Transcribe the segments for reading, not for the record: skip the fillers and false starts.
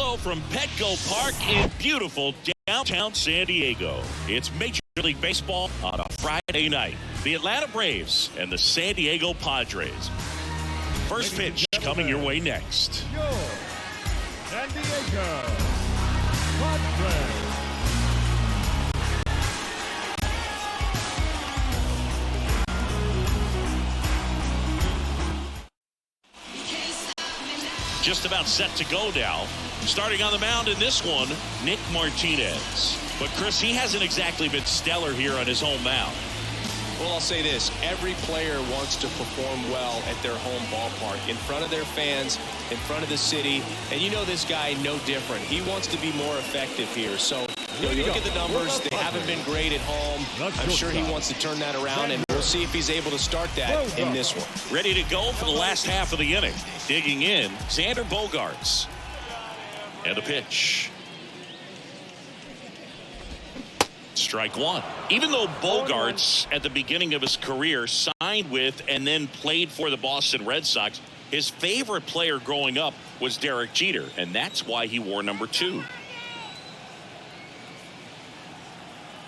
throw from Petco Park in beautiful downtown San Diego. It's Major League Baseball on a Friday night. The Atlanta Braves and the San Diego Padres. First pitch coming your way next. Your San Diego Padres. Just about set to go now. Starting on the mound in this one, Nick Martinez. But Chris, he hasn't exactly been stellar here on his home mound. Well, I'll say this. Every player wants to perform well at their home ballpark, in front of their fans, in front of the city. And you know this guy no different. He wants to be more effective here. So, you look at the numbers. They haven't been great at home. I'm sure he wants to turn that around, and we'll see if he's able to start that in this one. Ready to go for the last half of the inning. Digging in, Xander Bogaerts. And a pitch. Strike one. Even though Bogaerts at the beginning of his career signed with and then played for the Boston Red Sox, his favorite player growing up was Derek Jeter, and that's why he wore number 2.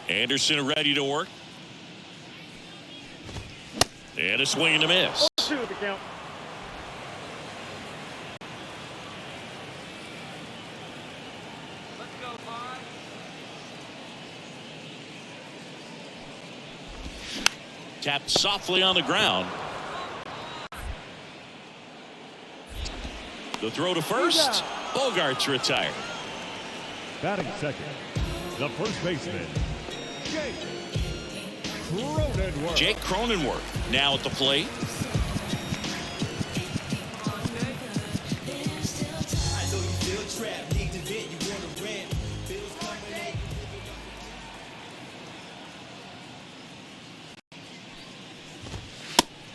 Anderson ready to work. And a swing and a miss. 2 at the count. Tapped softly on the ground. The throw to first. Bogaerts retired. Batting second, the first baseman, Jake Cronenworth. Jake Cronenworth now at the plate.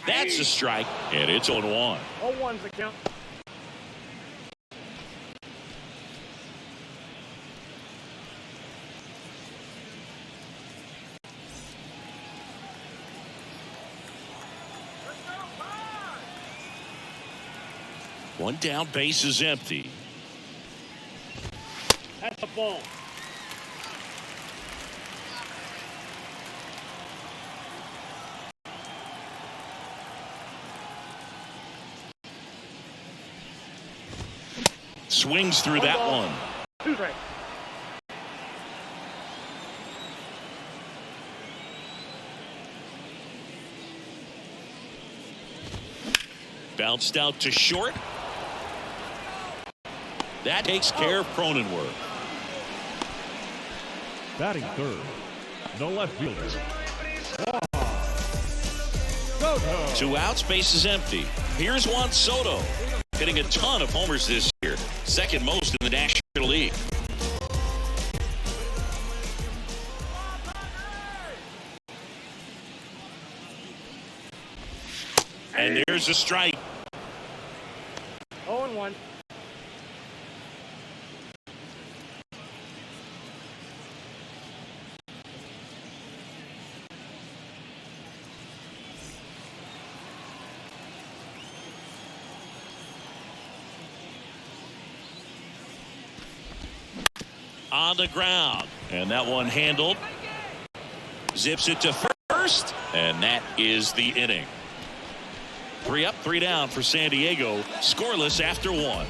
That's a strike, and it's 0-1. 0-1's the count. One down, base is empty. That's a ball. Swings through that one. 2 strikes. Bounced out to short. That takes care of Cronenworth. Batting third, the left fielder. 2 outs, base is empty. Here's Juan Soto, hitting a ton of homers this year, second most in the National League. And there's a strike. 0-1. On the ground, and that one handled. Zips it to first, and that is the inning. 3 up, 3 down for San Diego, scoreless after 1.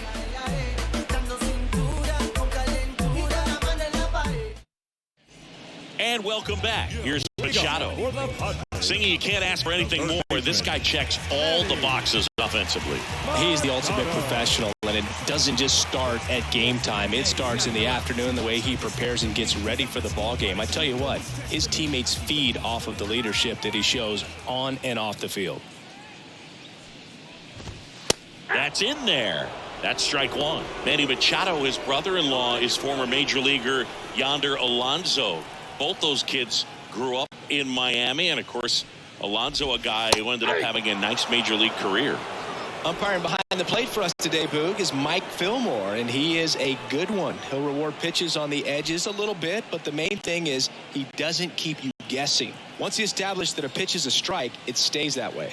And welcome back. Here's Machado. Singing, you can't ask for anything more. This guy checks all the boxes offensively. He's the ultimate professional, and it doesn't just start at game time. It starts in the afternoon, the way he prepares and gets ready for the ball game. I tell you what, his teammates feed off of the leadership that he shows on and off the field. That's in there. That's strike 1. Manny Machado, his brother-in-law, is former major leaguer Yonder Alonso. Both those kids grew up in Miami, and of course, Alonso, a guy who ended up having a nice major league career. Umpiring behind the plate for us today, Boog, is Mike Fillmore, and he is a good one. He'll reward pitches on the edges a little bit, but the main thing is he doesn't keep you guessing. Once he establishes that a pitch is a strike, it stays that way.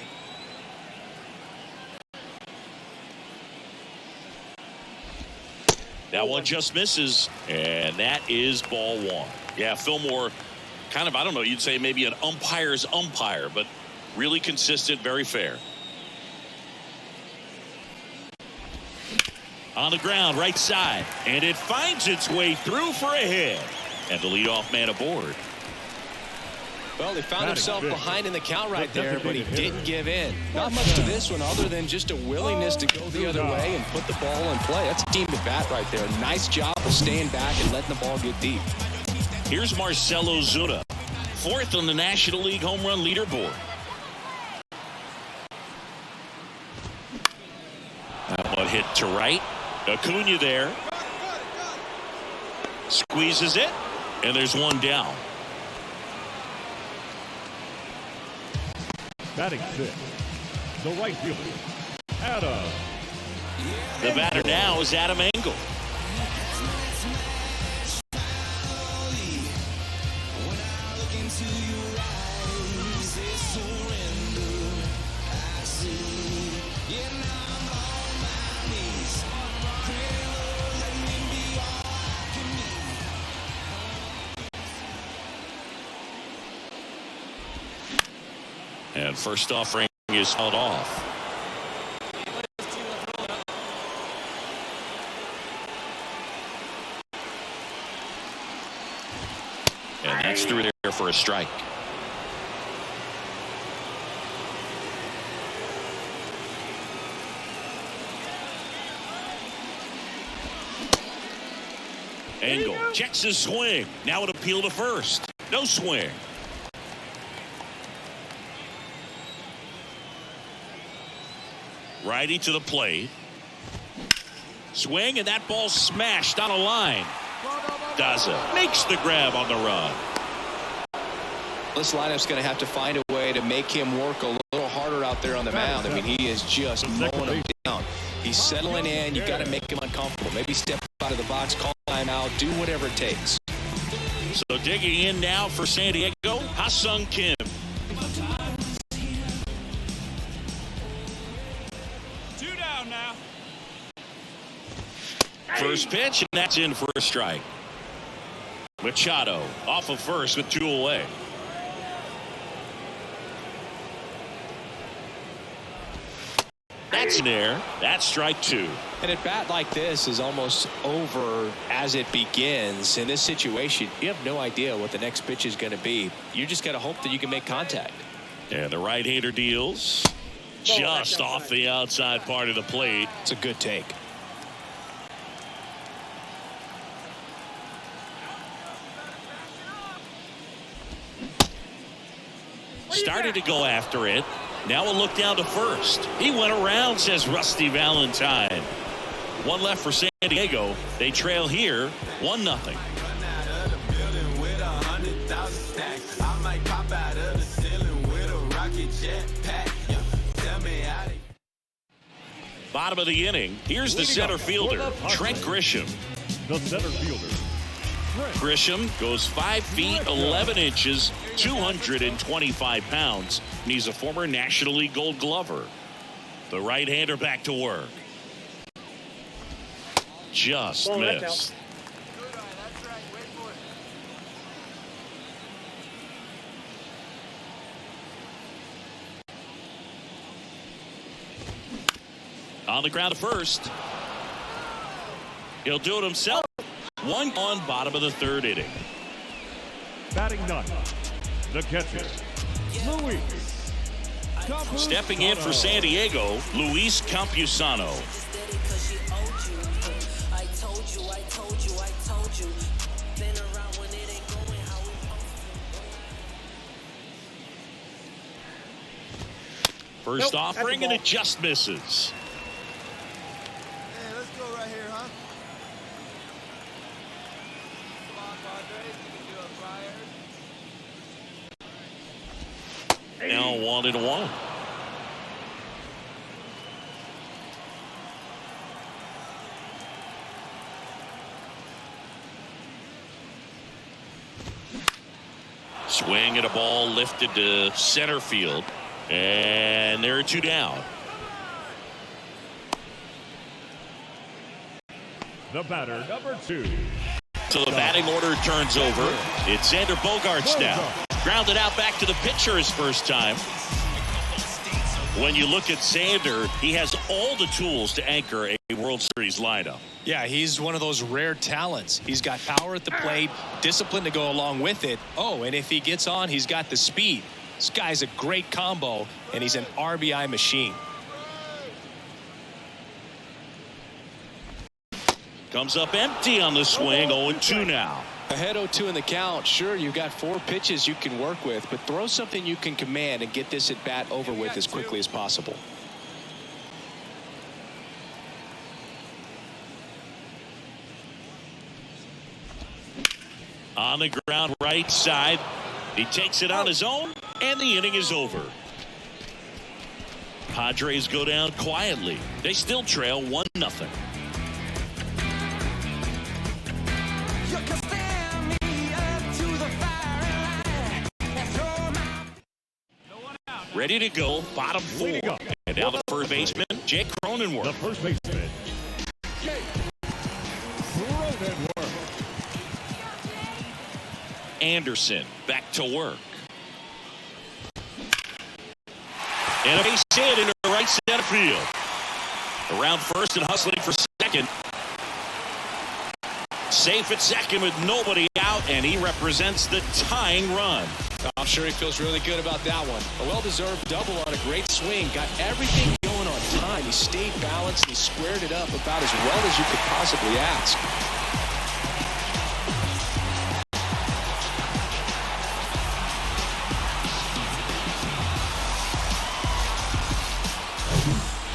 That That one just misses, and that is ball one. Yeah, Fillmore, kind of, I don't know, you'd say maybe an umpire's umpire, but really consistent, very fair. On the ground, right side, and it finds its way through for a hit. And the leadoff man aboard. Well, he found himself behind in the count right there, but he didn't give in. Not much to this one other than just a willingness to go the other way and put the ball in play. That's a team at bat right there. Nice job of staying back and letting the ball get deep. Here's Marcell Ozuna, fourth on the National League home run leaderboard. That one hit to right. Acuna there. Squeezes it, and there's one down. Batting fifth, the right fielder, Adam. The batter now is Adam Engel. And first offering is held off. And that's through there for a strike. Engel checks his swing. Now an appeal to first. No swing. Righty to the plate. Swing, and that ball smashed on a line. Daza makes the grab on the run. This lineup's going to have to find a way to make him work a little harder out there on the mound. I mean, he is just mowing him down. He's settling in. You've got to make him uncomfortable. Maybe step out of the box, call time out, do whatever it takes. So digging in now for San Diego, Ha-Sung Kim. Now. First pitch, and that's in for a strike. Machado off of first with two away. That's in there. That's strike two. And at bat like this is almost over as it begins. In this situation, you have no idea what the next pitch is going to be. You just got to hope that you can make contact. And the right-hander deals. Just off the outside part of the plate. It's a good take. Started to go after it. Now a look down to first. He went around, says Rusty Valentine. One left for San Diego. They trail here 1-0. Bottom of the inning. Here's the center fielder, Trent Grisham. The center fielder, Grisham goes 5 feet 11 inches, 225 pounds, and he's a former National League Gold Glover. The right-hander back to work. Just missed. On the ground to first. He'll do it himself. One on bottom of the third inning. batting ninth, the catcher, Luis. Stepping in for San Diego, Luis Campusano. First offering, and it just misses. Hey, let's go right here, huh? Come on, Padres. You can do it, Friars. Now 1-1. Swing at a ball lifted to center field. And there are two down. The batter, number 2. So the batting order turns over. It's Xander Bogaerts now. Grounded out back to the pitcher his first time. When you look at Xander, he has all the tools to anchor a World Series lineup. Yeah, he's one of those rare talents. He's got power at the plate, discipline to go along with it. Oh, and if he gets on, he's got the speed. This guy's a great combo, and he's an RBI machine. Comes up empty on the swing, 0-2 now. Ahead 0-2 in the count. Sure, you've got 4 pitches you can work with, but throw something you can command and get this at bat over with as quickly as possible. On the ground right side. He takes it on his own, and the inning is over. Padres go down quietly. They still trail 1-0. Ready to go, bottom 4. And now the first baseman, Jake Cronenworth. The first baseman, Jake Cronenworth. Anderson back to work. And a base hit into right center field. Around first and hustling for second. Safe at second with nobody out, and he represents the tying run. I'm sure he feels really good about that one. A well-deserved double on a great swing. Got everything going on time. He stayed balanced and he squared it up about as well as you could possibly ask.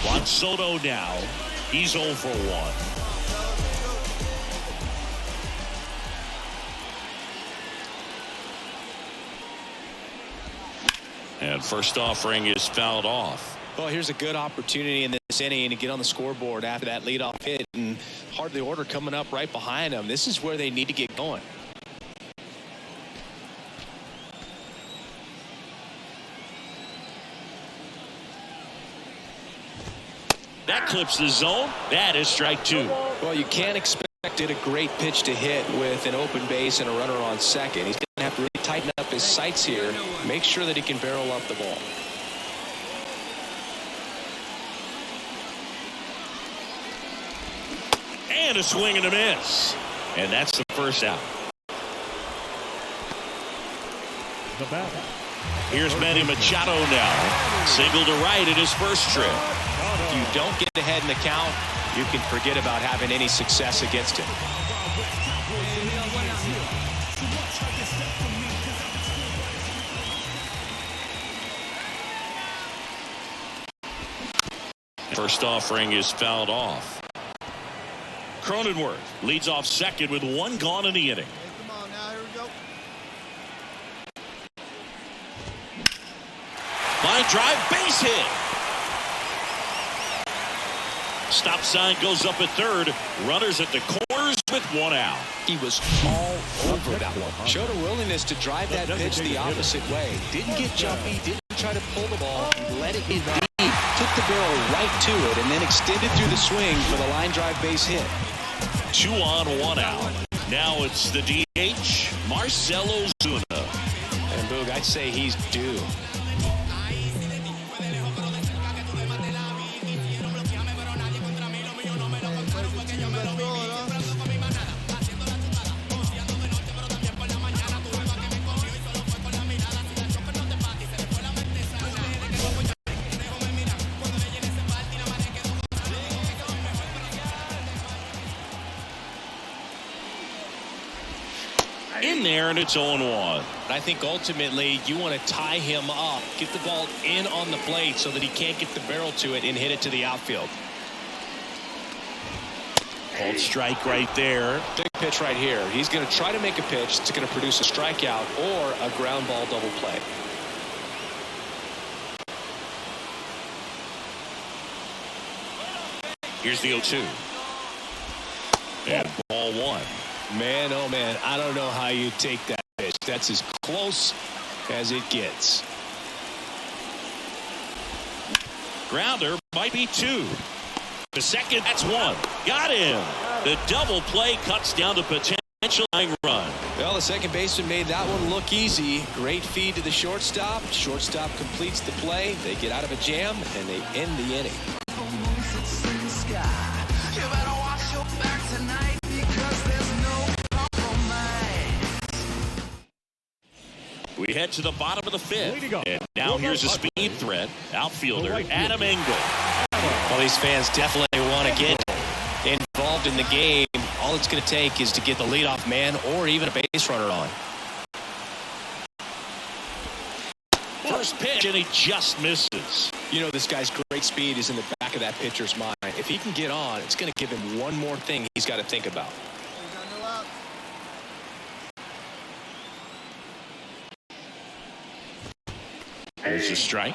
Juan Soto now. He's 0 for 1. And first offering is fouled off. Well, here's a good opportunity in this inning to get on the scoreboard after that leadoff hit, and hard the order coming up right behind them. This is where they need to get going. That clips the zone. That is strike 2. Well, you can't expect it a great pitch to hit with an open base and a runner on second. He's going to have to really tighten up his sights here, make sure that he can barrel up the ball. And a swing and a miss. And that's the first out. The batter. Here's Manny Machado now. Single to right in his first trip. If you don't get ahead in the count, you can forget about having any success against him. First offering is fouled off. Cronenworth leads off second with 1 gone in the inning. Hey, come on now, here we go. Line drive, base hit. Stop sign goes up at third. Runners at the corners with 1 out. He was all over that one. Showed a willingness to drive that pitch the opposite way. Didn't get jumpy, didn't try to pull the ball. He let it get deep, took the barrel right to it, and then extended through the swing for the line drive base hit. 2 on, 1 out. Now it's the DH, Marcell Ozuna. And Boog, I'd say he's due. In there, and it's 0-1. I think ultimately you want to tie him up, get the ball in on the plate so that he can't get the barrel to it and hit it to the outfield. Called strike right there. Big pitch right here. He's going to try to make a pitch that's going to produce a strikeout or a ground ball double play. Here's the 0-2. And ball 1. Man, oh man, I don't know how you take that pitch. That's as close as it gets. Grounder might be 2. The second, that's 1. Got him. The double play cuts down the potential tying run. Well, the second baseman made that one look easy. Great feed to the shortstop. Shortstop completes the play. They get out of a jam, and they end the inning. We head to the bottom of the fifth. And now here's a speed threat. Outfielder Adam Engel. Well, these fans definitely want to get involved in the game. All it's going to take is to get the leadoff man or even a base runner on. First pitch, and he just misses. You know, this guy's great speed is in the back of that pitcher's mind. If he can get on, it's going to give him one more thing he's got to think about. There's a strike.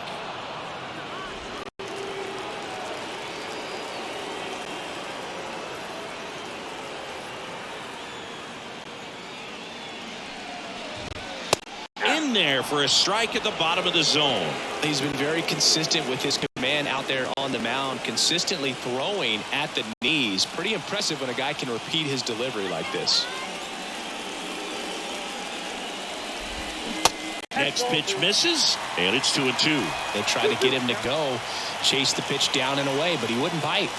In there for a strike at the bottom of the zone. He's been very consistent with his command out there on the mound, consistently throwing at the knees. Pretty impressive when a guy can repeat his delivery like this. Next pitch misses, and it's 2-2. They tried to get him to go, chase the pitch down and away, but he wouldn't bite.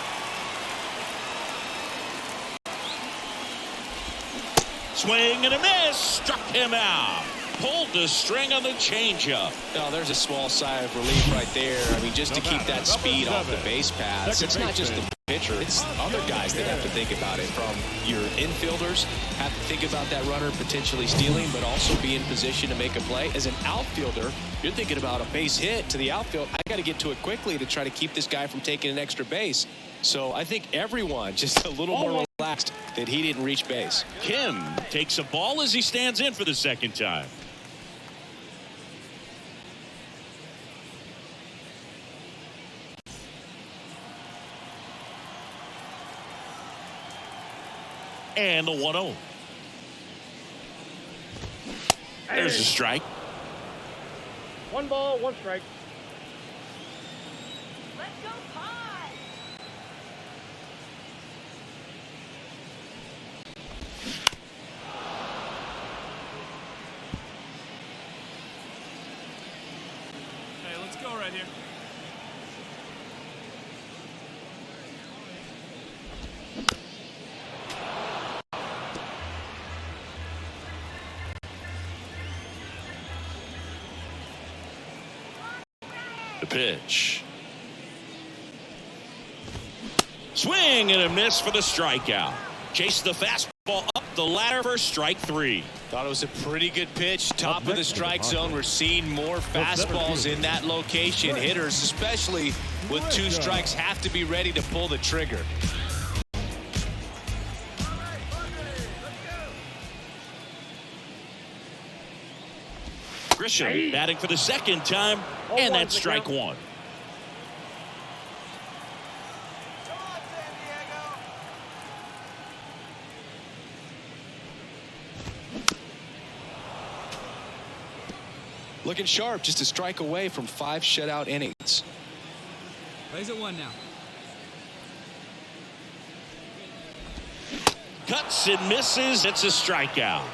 Swing and a miss, struck him out. Pulled the string on the changeup. Oh, there's a small sigh of relief right there. I mean, just to keep that speed off the base paths. It's not just the pitcher, it's other guys that have to think about it. From your infielders have to think about that runner potentially stealing, but also be in position to make a play. As an outfielder, you're thinking about a base hit to the outfield. I got to get to it quickly to try to keep this guy from taking an extra base. So I think everyone just a little more relaxed that he didn't reach base. Kim takes a ball as he stands in for the second time. And the 1-0. There's a strike. 1 ball, 1 strike. Let's go, Pie! Hey, let's go right here. The pitch. Swing and a miss for the strikeout. Chase the fastball up the ladder for strike 3. Thought it was a pretty good pitch. Top of the strike zone. We're seeing more fastballs in that location. Hitters, especially with 2 strikes, have to be ready to pull the trigger. Grisham batting for the second time, and that's strike 1. Looking sharp, just a strike away from 5 shutout innings. Plays at 1 now. Cuts and misses. It's a strikeout.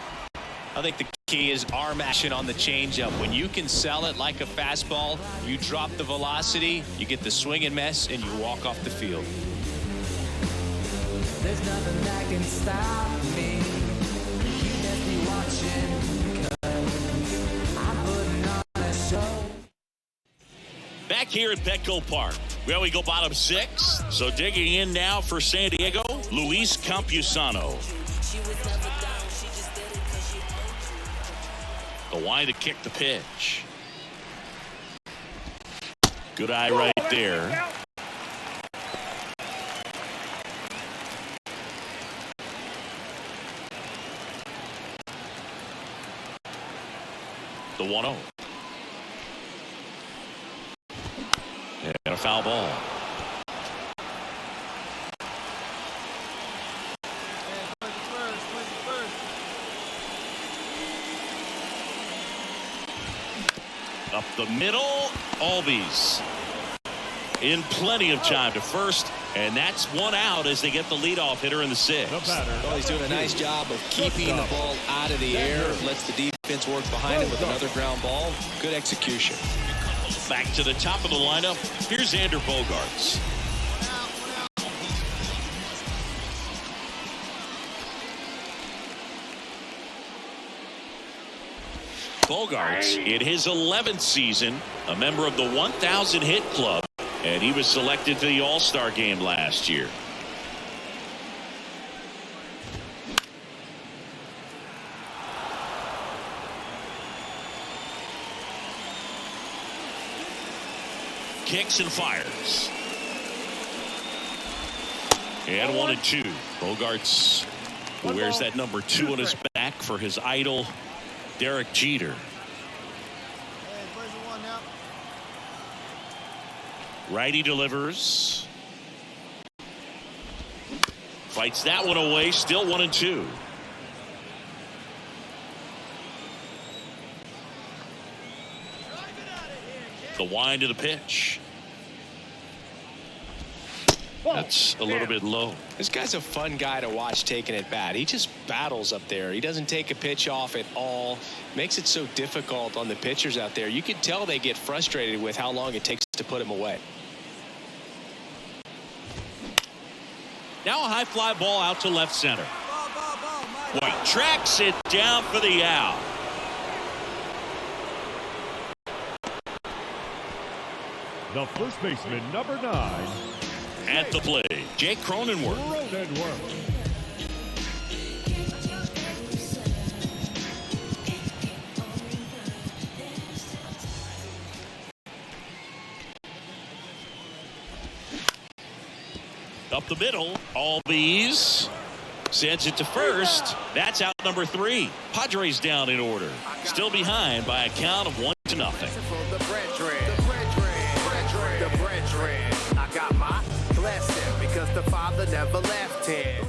I think the key is arm action on the changeup. When you can sell it like a fastball, you drop the velocity, you get the swing and miss, and you walk off the field. There's nothing that can stop me. You best be watching, 'cause I'm putting on a show. Back here at Petco Park, where we go bottom 6. So digging in now for San Diego, Luis Campusano. The line to kick the pitch. Good eye right there. The 1-0. And a foul ball. Up the middle, Albies. in plenty of time to first, and that's one out as they get the leadoff hitter in the sixth. Well, he's doing a nice job of keeping the ball out of the air. Lets the defense work behind him with another ground ball. Good execution. Back to the top of the lineup. Here's Xander Bogaerts. Bogaerts in his 11th season, a member of the 1,000 hit club, and he was selected for the All-Star game last year. Kicks and fires. And 1-2. Bogaerts wears that number 2 on his back for his idol, Derek Jeter. Righty delivers. Fights that one away. Still 1-2. The wind of the pitch. That's a little bit low. This guy's a fun guy to watch taking at bat. He just battles up there. He doesn't take a pitch off at all. Makes it so difficult on the pitchers out there. You can tell they get frustrated with how long it takes to put him away. Now a high fly ball out to left center. White tracks it down for the out. The first baseman, number 9. At the plate, Jake Cronenworth. Up the middle, Albies sends it to first. That's out number 3. Padres down in order. Still behind by a count of 1-0. I got my blessing because the Father never left him.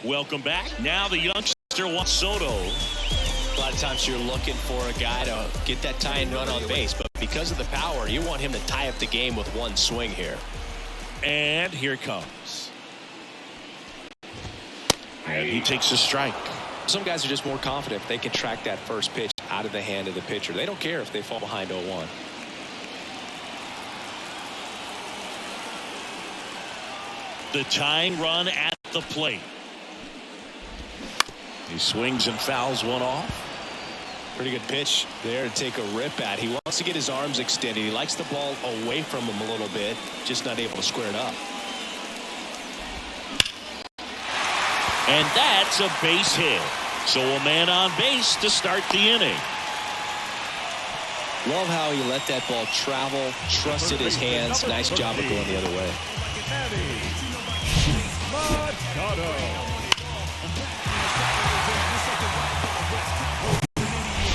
Welcome back. Now the youngster Juan Soto. A lot of times you're looking for a guy to get that tying run on base, but because of the power, you want him to tie up the game with one swing here. And here it comes. And he takes a strike. Some guys are just more confident if they can track that first pitch out of the hand of the pitcher. They don't care if they fall behind 0-1. The tying run at the plate. He swings and fouls one off. Pretty good pitch there to take a rip at. He wants to get his arms extended. He likes the ball away from him a little bit, just not able to square it up. And that's a base hit. So a man on base to start the inning. Love how he let that ball travel, trusted his hands. Nice job of going the other way.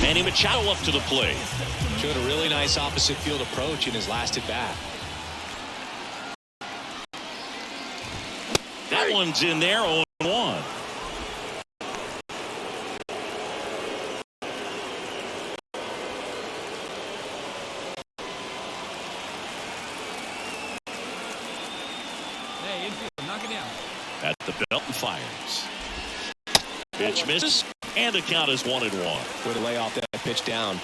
Manny Machado up to the plate. Showed a really nice opposite field approach in his last at bat. That one's in there, 0-1. Hey, infield, knock it down. At the belt and fires. Pitch misses, and the count is 1-1. Way to lay off that pitch down.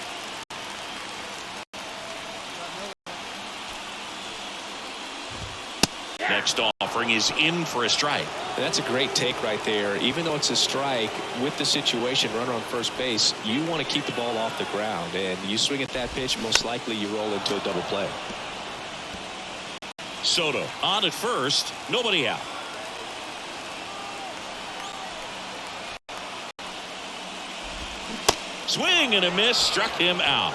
Next offering is in for a strike. That's a great take right there. Even though it's a strike, with the situation, runner on first base, you want to keep the ball off the ground. And you swing at that pitch, most likely you roll into a double play. Soto on at first, nobody out. Swing and a miss, struck him out.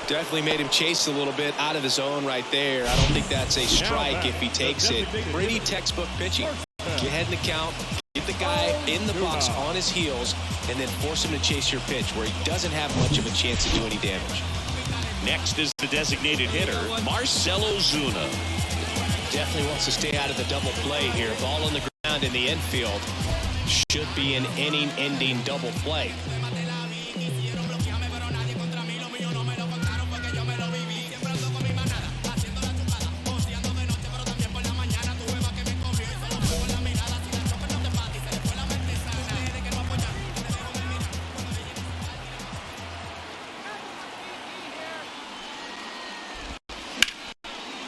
Definitely made him chase a little bit out of his zone right there. I don't think that's a strike if he takes it. Pretty textbook pitching. Get ahead in the count, get the guy in the box on his heels, and then force him to chase your pitch where he doesn't have much of a chance to do any damage. Next is the designated hitter, Marcell Ozuna. Definitely wants to stay out of the double play here. Ball on the ground in the infield. Should be an inning-ending double play.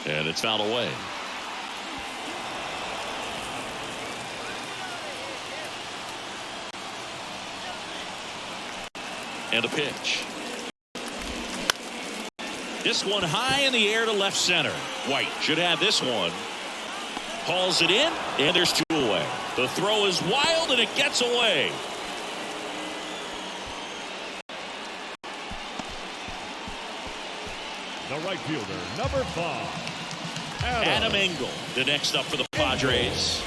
And it's fouled away. And a pitch. This one high in the air to left center. White should have this one. Hauls it in, and there's 2 away. The throw is wild, and it gets away. The right fielder, number 5, Adam Engel, the next up for the Padres.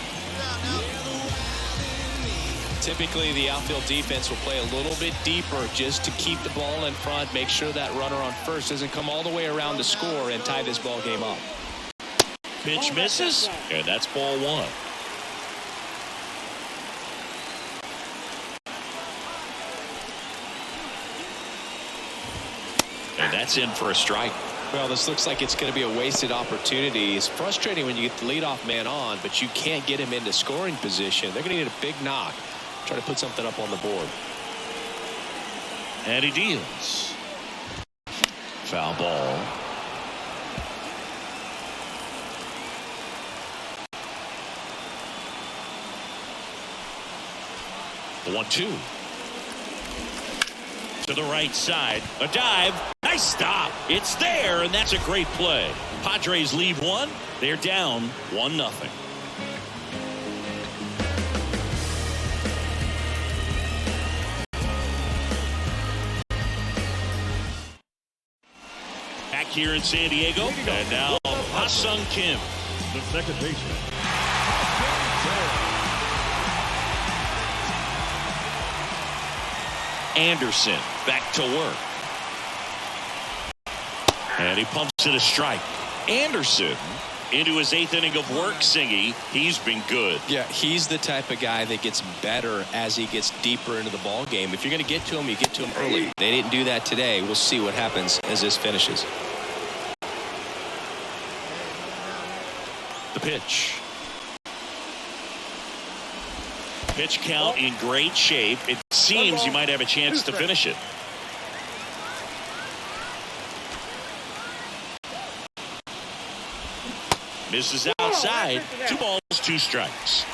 Typically, the outfield defense will play a little bit deeper just to keep the ball in front, make sure that runner on first doesn't come all the way around to score and tie this ball game up. Pitch misses, and that's ball 1. And that's in for a strike. Well, this looks like it's going to be a wasted opportunity. It's frustrating when you get the leadoff man on, but you can't get him into scoring position. They're going to need a big knock. Try to put something up on the board. And he deals. Foul ball. The 1-2. To the right side. A dive. Nice stop. It's there, and that's a great play. Padres leave 1. They're down 1-0. Back here in San Diego. And now Ha-Sung Kim. the second baseman. Anderson back to work. And he pumps it a strike. Anderson into his 8th inning of work, Singy. He's been good. Yeah, he's the type of guy that gets better as he gets deeper into the ball game. If you're going to get to him, you get to him early. They didn't do that today. We'll see what happens as this finishes. The pitch. Pitch count in great shape. It seems he might have a chance to finish it. Misses outside. 2 balls, 2 strikes.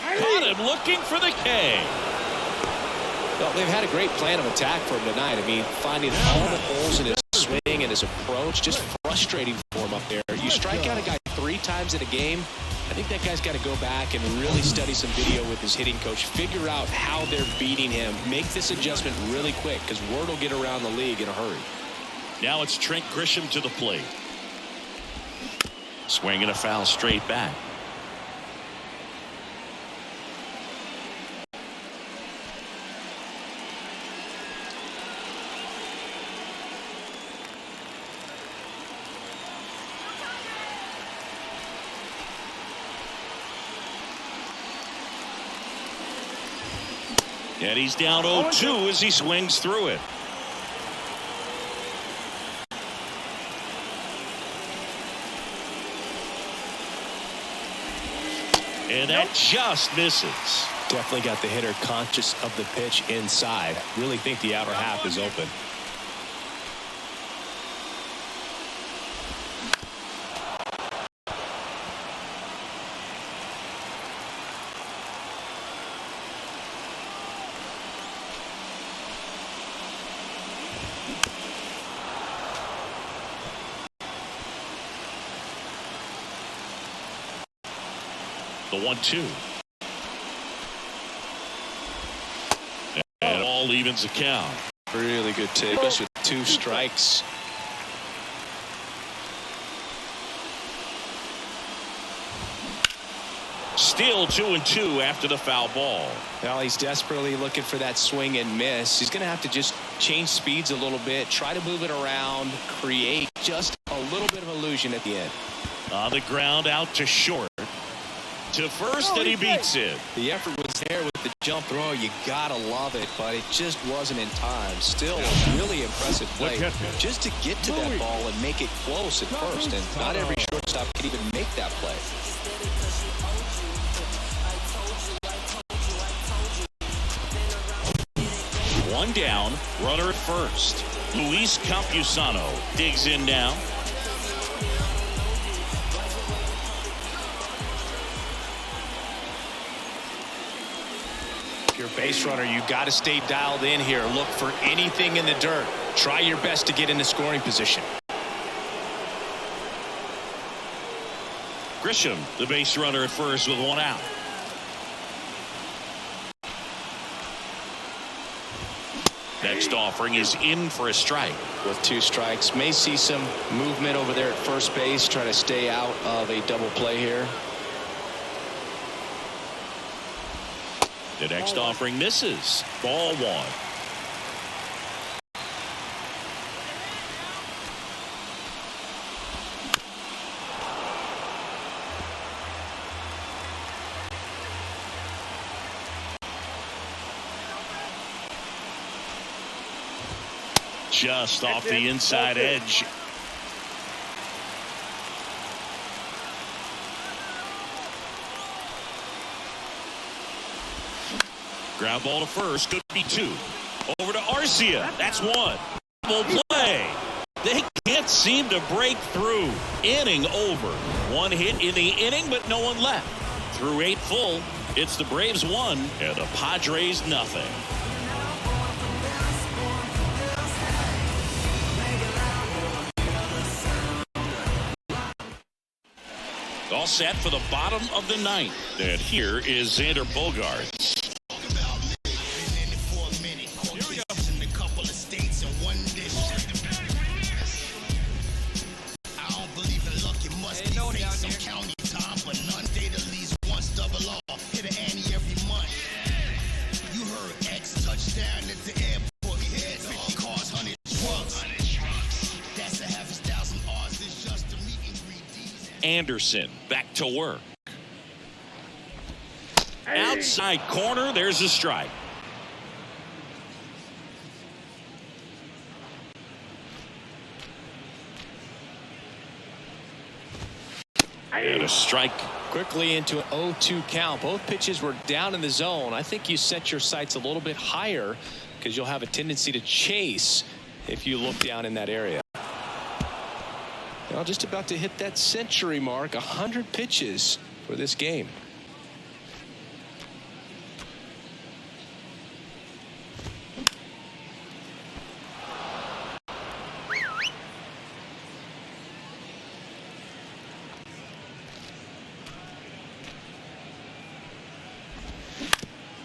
Caught him looking for the K. Well, they've had a great plan of attack for him tonight. I mean, finding all the holes in his swing and his approach, just frustrating for him up there. You strike out a guy 3 times in a game, I think that guy's got to go back and really study some video with his hitting coach, figure out how they're beating him, make this adjustment really quick because word will get around the league in a hurry. Now it's Trent Grisham to the plate. Swinging a foul straight back. And he's down 0-2 as he swings through it. And that just misses. Definitely got the hitter conscious of the pitch inside. Really think the outer half is open. The 1-2. And all evens the count. Really good take, especially with 2 strikes. Still 2-2 after the foul ball. Now he's desperately looking for that swing and miss. He's going to have to just change speeds a little bit, try to move it around, create just a little bit of illusion at the end. On the ground, out to short. To first, and he beats it. The effort was there with the jump throw. You gotta love it, but it just wasn't in time. Still a really impressive play just to get to that ball and make it close at first, and not every shortstop can even make that play. One down, runner at first. Luis Campusano digs in now. If you're a base runner, you got to stay dialed in here. Look for anything in the dirt. Try your best to get into scoring position. Grisham, the base runner at first with one out. Next offering is in for a strike. With 2 strikes, may see some movement over there at first base. Try to stay out of a double play here. The next offering misses. Ball 1. Just off the inside edge. Ground ball to first. Could be 2. Over to Arcia. That's 1. Double play. They can't seem to break through. Inning over. 1 hit in the inning, but no one left. Through 8 full, it's the Braves 1 and the Padres nothing. All set for the bottom of the 9th. And here is Xander Bogaerts. Anderson back to work. Outside corner, there's a strike. And a strike. Quickly into an 0-2 count. Both pitches were down in the zone. I think you set your sights a little bit higher because you'll have a tendency to chase if you look down in that area. Well, just about to hit that century mark. 100 pitches for this game.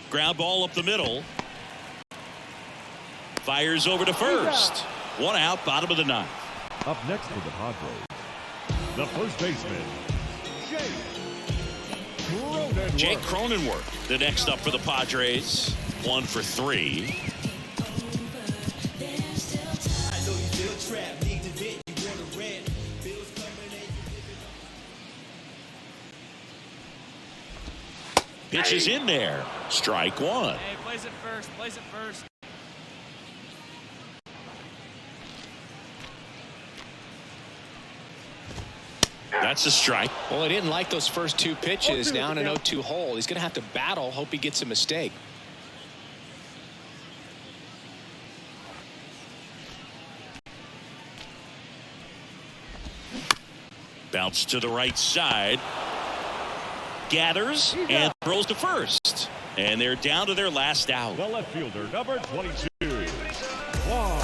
Ground ball up the middle. Fires over to first. 1 out, bottom of the 9th. Up next for the Padres, the first baseman, Jake Cronenworth, the next up for the Padres. 1 for 3. Pitch is in there. Strike 1. Hey, place it first. Place it first. That's a strike. Well, he didn't like those first 2 pitches down an 0-2 hole. He's going to have to battle. Hope he gets a mistake. Bounce to the right side. Gathers and throws to first. And they're down to their last out. the left fielder, number 22, Juan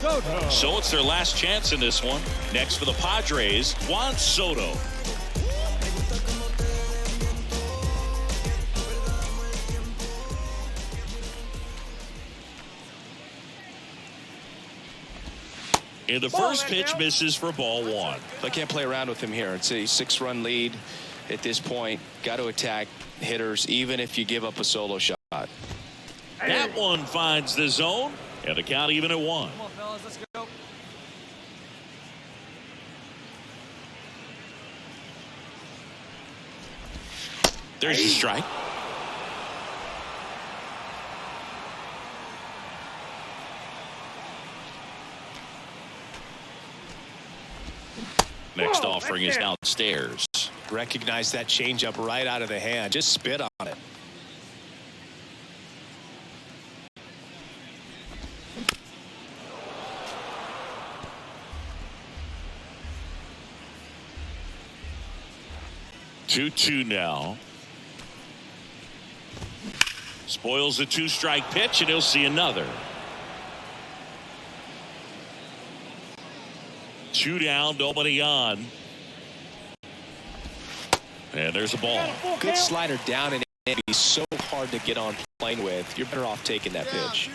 Soto. So it's their last chance in this one. Next for the Padres, Juan Soto. And the first pitch misses for ball 1. I can't play around with him here. It's a 6-run lead at this point. Got to attack hitters even if you give up a solo shot. That one finds the zone, and the count even at 1. Come on, fellas, let's go. There's the strike. Next offering is downstairs. Recognize that changeup right out of the hand. Just spit on it. 2-2 now. Spoils the 2-strike pitch, and he'll see another. 2 down, nobody on. And there's a ball. Good slider down, and he's so hard to get on plane with. You're better off taking that pitch.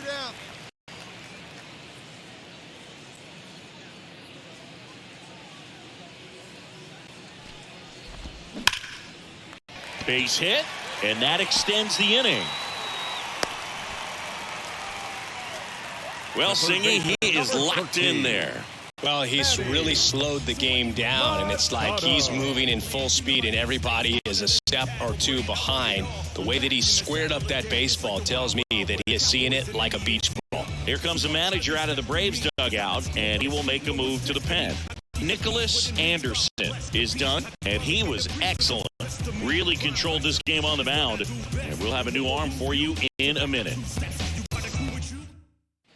Base hit, and that extends the inning. Well, Singy, he is locked in there. Well, he's really slowed the game down, and it's like he's moving in full speed, and everybody is a step or two behind. The way that he squared up that baseball tells me that he is seeing it like a beach ball. Here comes the manager out of the Braves dugout, and he will make a move to the pen. Nickolas Anderson is done, and he was excellent. Really controlled this game on the mound, and we'll have a new arm for you in a minute.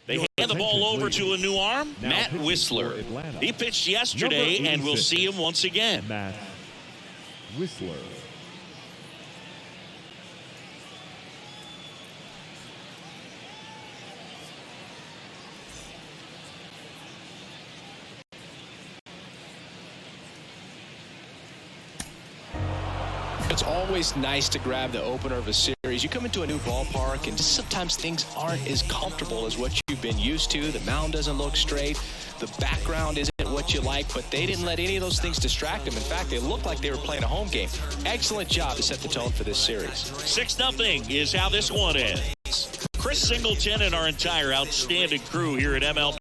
They hand the ball over to a new arm, Matt Whistler. He pitched yesterday, and we'll see him once again. Matt Whistler. It's always nice to grab the opener of a series. You come into a new ballpark, and sometimes things aren't as comfortable as what you've been used to. The mound doesn't look straight. The background isn't what you like, but they didn't let any of those things distract them. In fact, they looked like they were playing a home game. Excellent job to set the tone for this series. 6-0 is how this one ends. Chris Singleton and our entire outstanding crew here at MLB